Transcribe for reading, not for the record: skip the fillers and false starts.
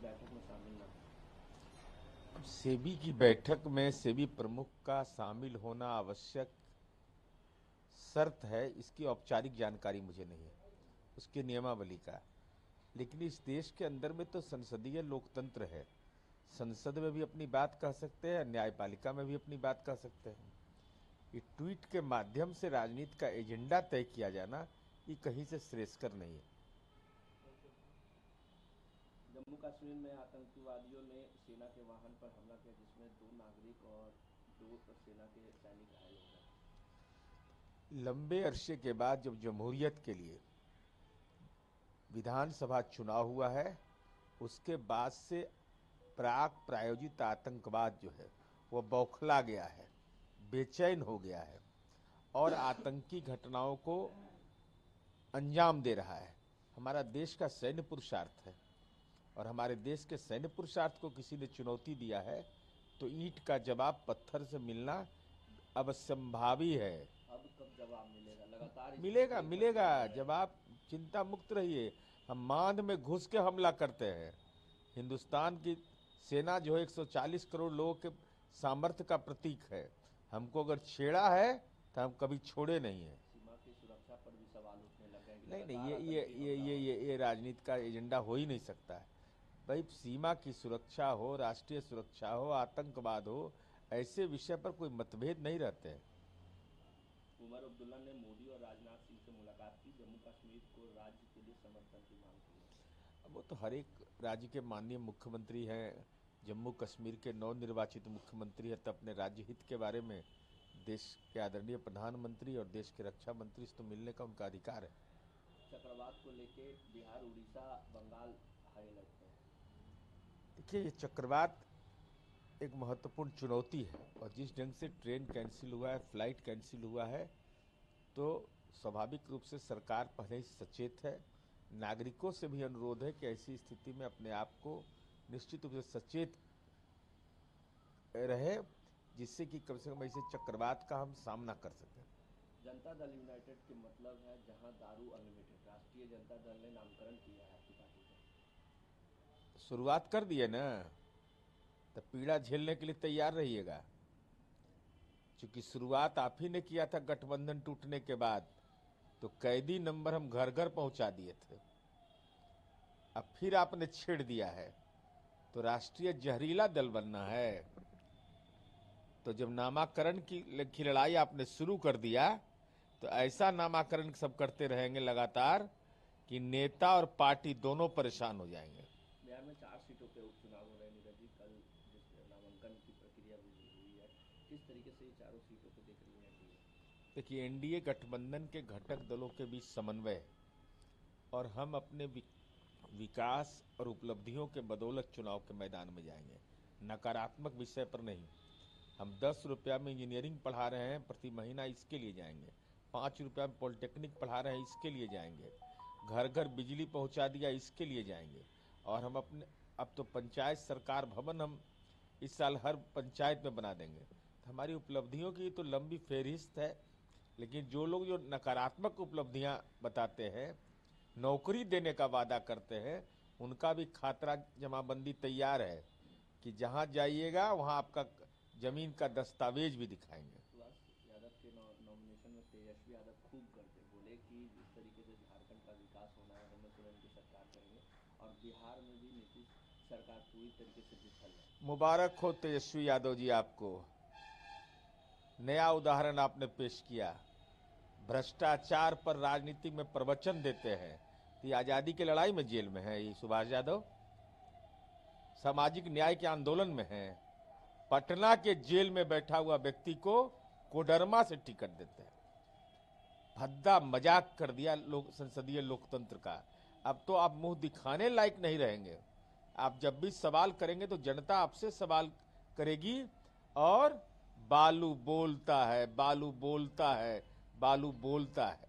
बैठक में शामिल न हो? सेबी की बैठक में सेबी प्रमुख का शामिल होना आवश्यक शर्त है, इसकी औपचारिक जानकारी मुझे नहीं है, उसकी नियमावली का। लेकिन इस देश के अंदर में तो संसदीय लोकतंत्र है, संसद में भी अपनी बात कह सकते हैं, न्यायपालिका में भी अपनी बात कह सकते हैं। ये ट्वीट के माध्यम से राजनीति का एजेंडा तय किया जाना ये कहीं से श्रेयस्कर नहीं है। जम्मू कश्मीर में आतंकवादियों ने सेना के वाहन पर हमला किया, जिसमें 2 नागरिक और 2 सेना के सैनिक घायल हो गए। लंबे अरसे के बाद जब जमहूरियत के लिए विधानसभा चुनाव हुआ है, उसके बाद से प्राक प्रायोजित आतंकवाद जो है वो बौखला गया है, बेचैन हो गया है और आतंकी घटनाओं को अंजाम दे रहा है। हमारा देश का सैन्य पुरुषार्थ है और हमारे देश के सैन्य पुरुषार्थ को किसी ने चुनौती दिया है तो ईंट का जवाब पत्थर से मिलना अब संभावी है। अब कब जवाब मिलेगा? लगातार मिलेगा मिलेगा जवाब, चिंता मुक्त रहिए। हम मांद में घुस के हमला करते हैं। हिंदुस्तान की सेना जो है 140 करोड़ लोगों के सामर्थ्य का प्रतीक है। हमको अगर छेड़ा है तो हम कभी छोड़े नहीं है। सीमा की सुरक्षा पर भी सवाल उठने लग गए कि नहीं नहीं, लगातार ये राजनीति का एजेंडा हो ही नहीं सकता है भाई। सीमा की सुरक्षा हो, राष्ट्रीय सुरक्षा हो, आतंकवाद हो, ऐसे विषय पर कोई मतभेद नहीं रहते हैं। उमर अब्दुल्ला ने मोदी और राजनाथ सिंह से मुलाकात की, जम्मू कश्मीर को राज्य के लिए समर्थन की मांग की। वो तो हर एक राज्य के माननीय मुख्यमंत्री हैं, जम्मू कश्मीर के नवनिर्वाचित मुख्यमंत्री हैं, तो अपने राज्य हित के बारे में देश के आदरणीय प्रधानमंत्री और देश के रक्षा मंत्री से तो मिलने का उनका अधिकार है। चक्रवात को लेके बिहार, उड़ीसा, बंगाल हाई अलर्ट है। देखिए, ये चक्रवात एक महत्वपूर्ण चुनौती है और जिस ढंग से ट्रेन कैंसिल हुआ है, फ्लाइट कैंसिल हुआ है, तो स्वाभाविक रूप से सरकार पहले ही सचेत है। नागरिकों से भी अनुरोध है कि ऐसी स्थिति में अपने आप को निश्चित रूप से सचेत रहे, जिससे कि कम से कम ऐसे चक्रवात का हम सामना कर सकें। जनता दल यूनाइटेड के मतलब है जहां दारू अनलिमिटेड। राष्ट्रीय जनता दल ने नामकरण किया है आपकी पार्टी का। शुरुआत कर दिए ना, तो पीड़ा झेलने के लिए तैयार रहिएगा। क्योंकि शुरुआत आप ही ने किया था गठबंधन टूटने के बाद, तो कैदी नंबर हम घर घर पहुंचा दिए थे। अब फिर आपने छेड़ दिया है, तो राष्ट्रीय जहरीला दल बनना है। तो जब नामाकरण की लड़ाई आपने शुरू कर दिया, तो ऐसा नामाकरण सब करते रहेंगे लगातार कि नेता और पार्टी दोनों परेशान हो जाएंगे। बिहार में 4 सीटों पे उपचुनाव हो रहे हैं नीरज जी, कल जिस नामांकन की प्रक्रिया भी हुई है, किस तरीके से ये चारों सीटों को देख रही है? देखिए, एनडीए गठबंधन के घटक दलों के बीच समन्वय है और हम अपने विकास और उपलब्धियों के बदौलत चुनाव के मैदान में जाएंगे, नकारात्मक विषय पर नहीं। हम 10 रुपया में इंजीनियरिंग पढ़ा रहे हैं प्रति महीना, इसके लिए जाएंगे। 5 रुपया में पॉलिटेक्निक पढ़ा रहे हैं, इसके लिए जाएंगे। घर घर बिजली पहुंचा दिया, इसके लिए जाएंगे। और हम अपने अब तो पंचायत सरकार भवन हम इस साल हर पंचायत में बना देंगे। तो हमारी उपलब्धियों की तो लंबी फहरिस्त है, लेकिन जो लोग जो नकारात्मक उपलब्धियां बताते हैं, नौकरी देने का वादा करते हैं, उनका भी खातरा जमाबंदी तैयार है कि जहां जाइएगा वहां आपका जमीन का दस्तावेज भी दिखाएंगे। यादव के नॉमिनेशन में तेजस्वी यादव खूब करते बोले कि जिस तरीके से झारखंड का विकास होना है, हेमंत सोरेन की सरकार करेंगे और बिहार में भी नीतीश सरकार पूरी तरीके से विफल है। मुबारक हो तेजस्वी यादव जी आपको, नया उदाहरण आपने पेश किया। भ्रष्टाचार पर राजनीति में प्रवचन देते हैं, तो आजादी की लड़ाई में जेल में है ये सुभाष यादव, सामाजिक न्याय के आंदोलन में है। पटना के जेल में बैठा हुआ व्यक्ति को कोडरमा से टिकट देते हैं। भद्दा मजाक कर दिया संसदीय लोकतंत्र का। अब तो आप मुंह दिखाने लायक नहीं रहेंगे। आप जब भी सवाल करेंगे तो जनता आपसे सवाल करेगी। और बालू बोलता है, बालू बोलता है, बालू बोलता है।